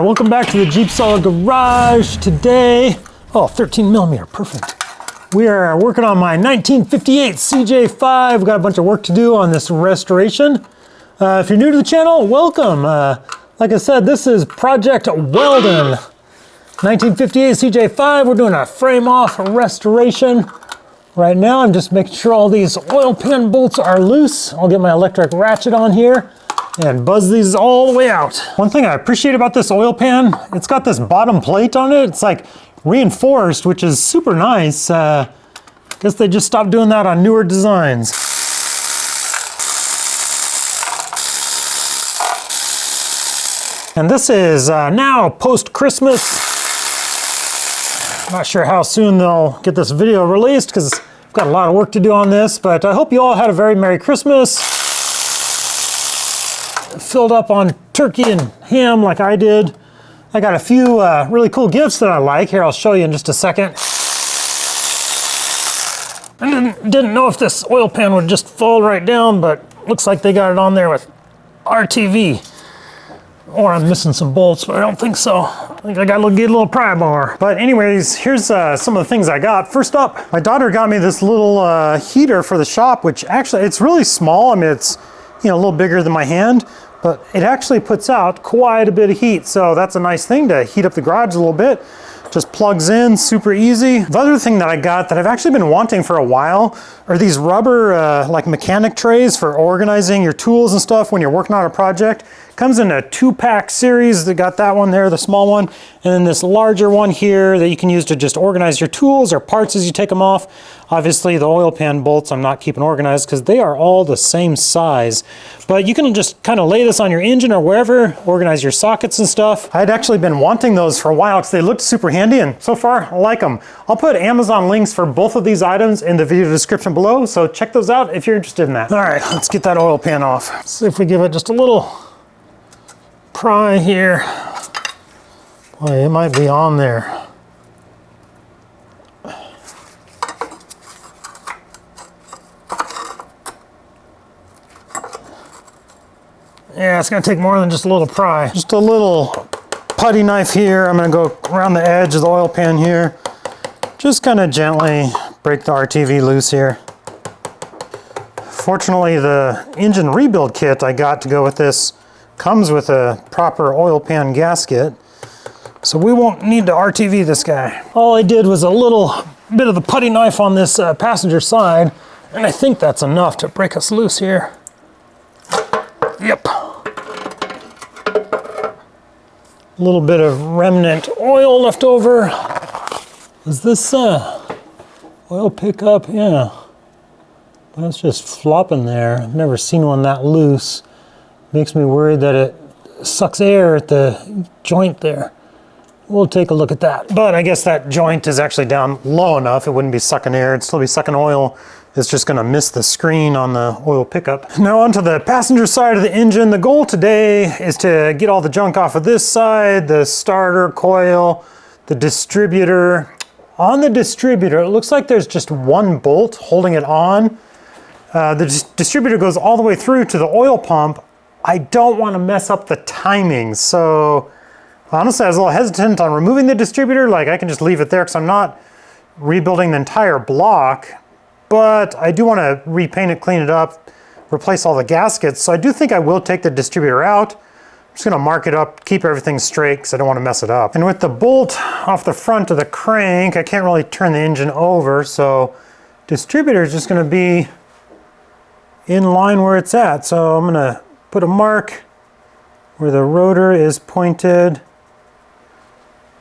there, welcome back to the JeepSolid garage. Today, 13 millimeter, perfect. We are working on my 1958 cj5. We've got a bunch of work to do on this restoration. If you're new to the channel, welcome. Like I said, this is Project Weldon. 1958 cj5, we're doing a frame off restoration. Right now, I'm just making sure all these oil pan bolts are loose. I'll get my electric ratchet on here and buzz these all the way out. One thing I appreciate about this oil pan, it's got this bottom plate on it. It's like reinforced, which is super nice. Guess they just stopped doing that on newer designs. And this is now post-Christmas. Not sure how soon they'll get this video released because I've got a lot of work to do on this, but I hope you all had a very Merry Christmas. Filled up on turkey and ham like I did. I got a few really cool gifts that I like. Here, I'll show you in just a second. I didn't know if this oil pan would just fall right down, but looks like they got it on there with RTV. Or I'm missing some bolts, but I don't think so. I think I got to get a little pry bar. But anyways, here's some of the things I got. First up, my daughter got me this little heater for the shop, which actually, it's really small. I mean, it's a little bigger than my hand, but it actually puts out quite a bit of heat. So that's a nice thing to heat up the garage a little bit. Just plugs in, super easy. The other thing that I got that I've actually been wanting for a while are these rubber like mechanic trays for organizing your tools and stuff when you're working on a project. Comes in a 2-pack series. They got that one there, the small one, and then this larger one here that you can use to just organize your tools or parts as you take them off. Obviously the oil pan bolts I'm not keeping organized because they are all the same size. But you can just kind of lay this on your engine or wherever, organize your sockets and stuff. I'd actually been wanting those for a while because they looked super handy, and so far I like them. I'll put Amazon links for both of these items in the video description below, so check those out if you're interested in that. All right, let's get that oil pan off. Let's see if we give it just a little pry here. Boy, it might be on there. Yeah, it's gonna take more than just a little pry. Just a little putty knife here. I'm gonna go around the edge of the oil pan here. Just kind of gently break the RTV loose here. Fortunately, the engine rebuild kit I got to go with this comes with a proper oil pan gasket, so we won't need to RTV this guy. All I did was a little bit of the putty knife on this passenger side, and I think that's enough to break us loose here. Yep. A little bit of remnant oil left over. Is this oil pickup? Yeah. But it's just flopping there. I've never seen one that loose. Makes me worried that it sucks air at the joint there. We'll take a look at that. But I guess that joint is actually down low enough. It wouldn't be sucking air. It'd still be sucking oil. It's just gonna miss the screen on the oil pickup. Now onto the passenger side of the engine. The goal today is to get all the junk off of this side, the starter, coil, the distributor. On the distributor, it looks like there's just one bolt holding it on. The distributor goes all the way through to the oil pump. I don't want to mess up the timing, so honestly I was a little hesitant on removing the distributor. Like, I can just leave it there because I'm not rebuilding the entire block, but I do want to repaint it, clean it up, replace all the gaskets, so I do think I will take the distributor out. I'm just going to mark it up, keep everything straight because I don't want to mess it up. And with the bolt off the front of the crank, I can't really turn the engine over, so distributor is just going to be in line where it's at. So I'm going to put a mark where the rotor is pointed.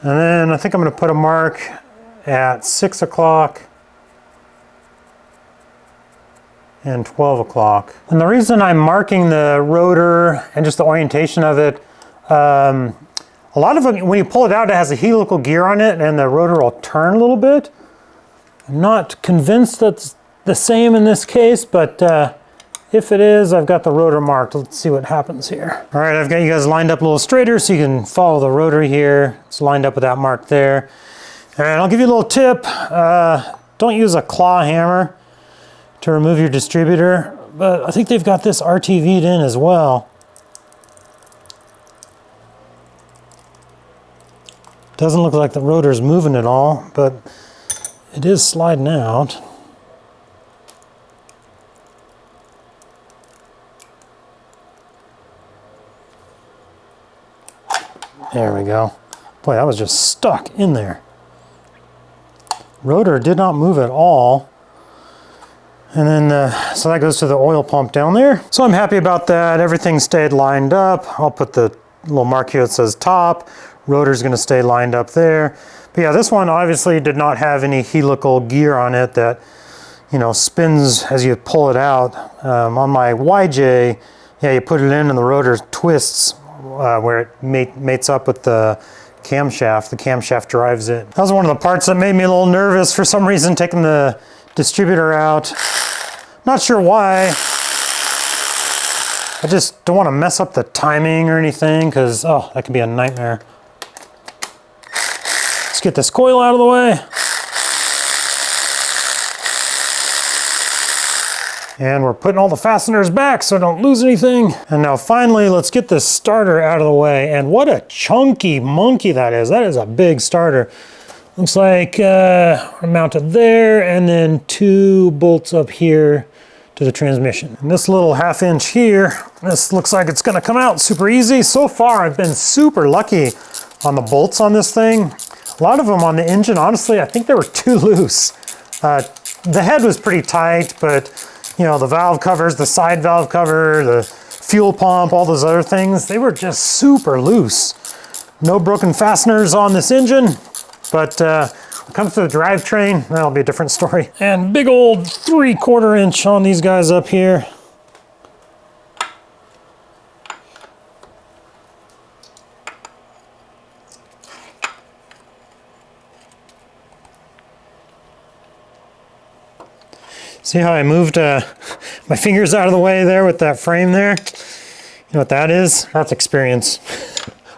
And then I think I'm going to put a mark at 6 o'clock and 12 o'clock. And the reason I'm marking the rotor and just the orientation of it, a lot of them, when you pull it out, it has a helical gear on it and the rotor will turn a little bit. I'm not convinced that's the same in this case, but if it is, I've got the rotor marked. Let's see what happens here. All right, I've got you guys lined up a little straighter so you can follow the rotor here. It's lined up with that mark there. And I'll give you a little tip. Don't use a claw hammer to remove your distributor, but I think they've got this RTV'd in as well. Doesn't look like the rotor's moving at all, but it is sliding out. There we go. Boy, that was just stuck in there. Rotor did not move at all. And then, so that goes to the oil pump down there. So I'm happy about that. Everything stayed lined up. I'll put the little mark here that says top. Rotor's gonna stay lined up there. But yeah, this one obviously did not have any helical gear on it that, you know, spins as you pull it out. On my YJ, yeah, you put it in and the rotor twists where it mates up with the camshaft. The camshaft drives it. That was one of the parts that made me a little nervous for some reason, taking the distributor out. Not sure why. I just don't want to mess up the timing or anything, because, oh, that could be a nightmare. Let's get this coil out of the way. And we're putting all the fasteners back so I don't lose anything. And now finally, let's get this starter out of the way. And what a chunky monkey that is. That is a big starter. Looks like mounted there, and then 2 bolts up here to the transmission. And this little 1/2 inch here, this looks like it's gonna come out super easy. So far, I've been super lucky on the bolts on this thing. A lot of them on the engine, honestly, I think they were too loose. The head was pretty tight, but you know, the valve covers, the side valve cover, the fuel pump, all those other things, they were just super loose. No broken fasteners on this engine, but when it comes to the drivetrain, that'll be a different story. And big old 3/4 inch on these guys up here. See how I moved my fingers out of the way there with that frame there? You know what that is? That's experience.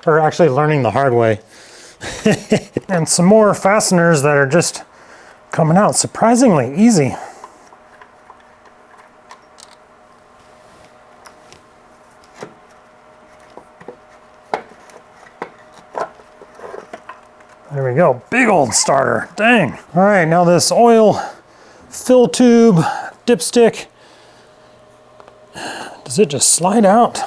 Or actually learning the hard way. And some more fasteners that are just coming out surprisingly easy. There we go, big old starter, dang. All right, now this oil fill tube, dipstick, does it just slide out?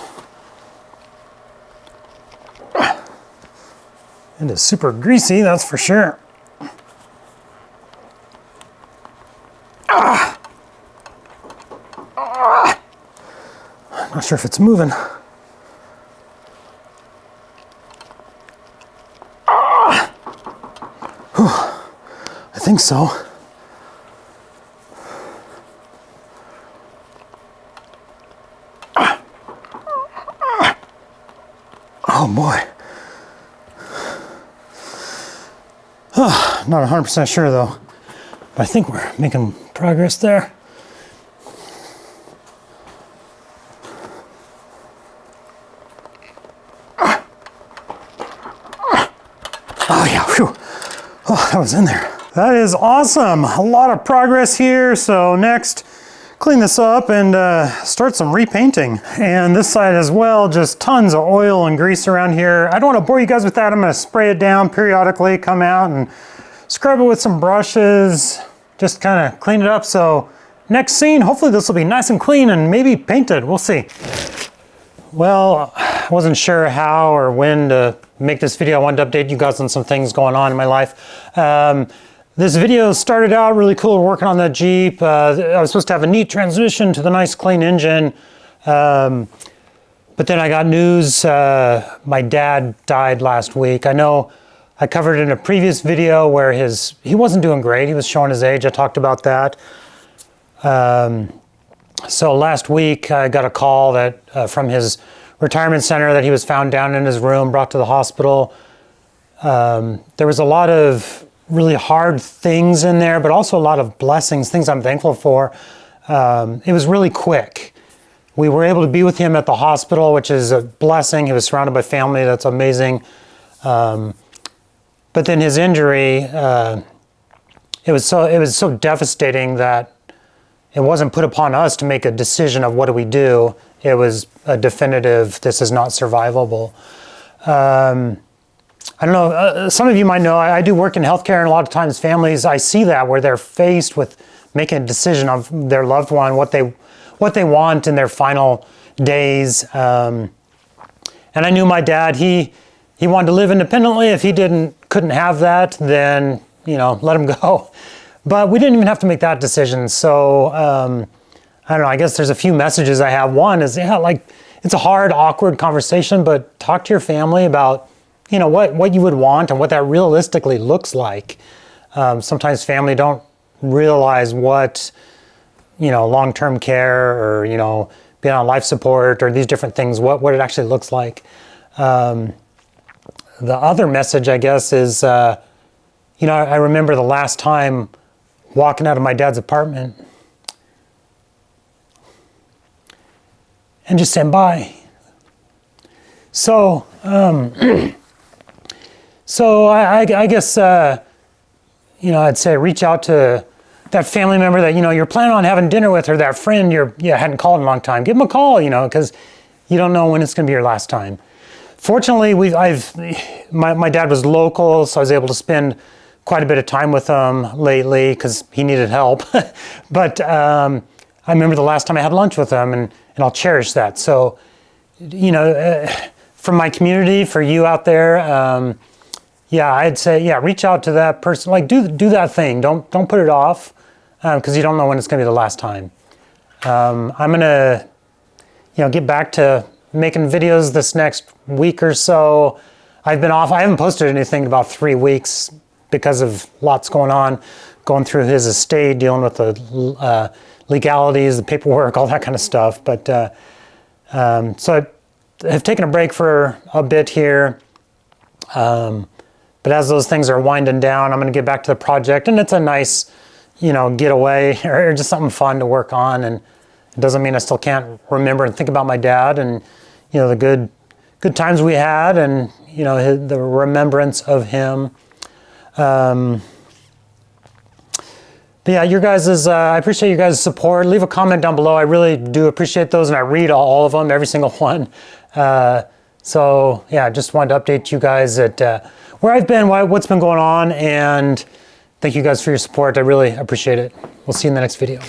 It is super greasy, that's for sure. I'm not sure if it's moving. I think so. Oh boy. Not 100% sure though, but I think we're making progress there. Oh yeah, whew. Oh, that was in there. That is awesome. A lot of progress here. So next, clean this up and start some repainting. And this side as well, just tons of oil and grease around here. I don't want to bore you guys with that. I'm going to spray it down periodically, come out and scrub it with some brushes, just kind of clean it up. So next scene, hopefully this will be nice and clean and maybe painted. We'll see. Well, I wasn't sure how or when to make this video. I wanted to update you guys on some things going on in my life. This video started out really cool. We're working on that Jeep. I was supposed to have a neat transition to the nice clean engine. But then I got news, my dad died last week. I know I covered in a previous video where he wasn't doing great. He was showing his age. I talked about that. So last week I got a call that from his retirement center that he was found down in his room, brought to the hospital. There was a lot of really hard things in there, but also a lot of blessings, things I'm thankful for. It was really quick. We were able to be with him at the hospital, which is a blessing. He was surrounded by family. That's amazing. But then his injury, it was so devastating that it wasn't put upon us to make a decision of what do we do. It was a definitive, this is not survivable. I don't know, some of you might know, I do work in healthcare, and a lot of times families, I see that where they're faced with making a decision of their loved one, what they want in their final days. And I knew my dad, he wanted to live independently. If he couldn't have that, then, you know, let him go. But we didn't even have to make that decision. So, I don't know, I guess there's a few messages I have. One is, yeah, like, it's a hard, awkward conversation, but talk to your family about, you know, what you would want and what that realistically looks like. Sometimes family don't realize what, you know, long-term care or, you know, being on life support or these different things, what it actually looks like. The other message, I guess, is, you know, I remember the last time walking out of my dad's apartment and just saying bye. So, so I guess, you know, I'd say reach out to that family member that, you know, you're planning on having dinner with, or that friend you hadn't called in a long time. Give them a call, you know, because you don't know when it's going to be your last time. Fortunately, my dad was local, so I was able to spend quite a bit of time with him lately because he needed help. But I remember the last time I had lunch with him, and I'll cherish that. So, you know, from my community, for you out there, yeah, I'd say, yeah, reach out to that person. Like, do that thing. Don't put it off, because you don't know when it's going to be the last time. I'm gonna, you know, get back to making videos this next week or so. I've been off. I haven't posted anything in about 3 weeks because of lots going on, going through his estate, dealing with the legalities, the paperwork, all that kind of stuff. But so I have taken a break for a bit here. But as those things are winding down, I'm going to get back to the project, and it's a nice, you know, getaway or just something fun to work on. And it doesn't mean I still can't remember and think about my dad and, you know, the good times we had, and, you know, the remembrance of him. But yeah, your guys' I appreciate you guys' support. Leave a comment down below. I really do appreciate those, and I read all of them, every single one. So yeah, just wanted to update you guys at where I've been, what's been going on, and thank you guys for your support. I really appreciate it. We'll see you in the next video.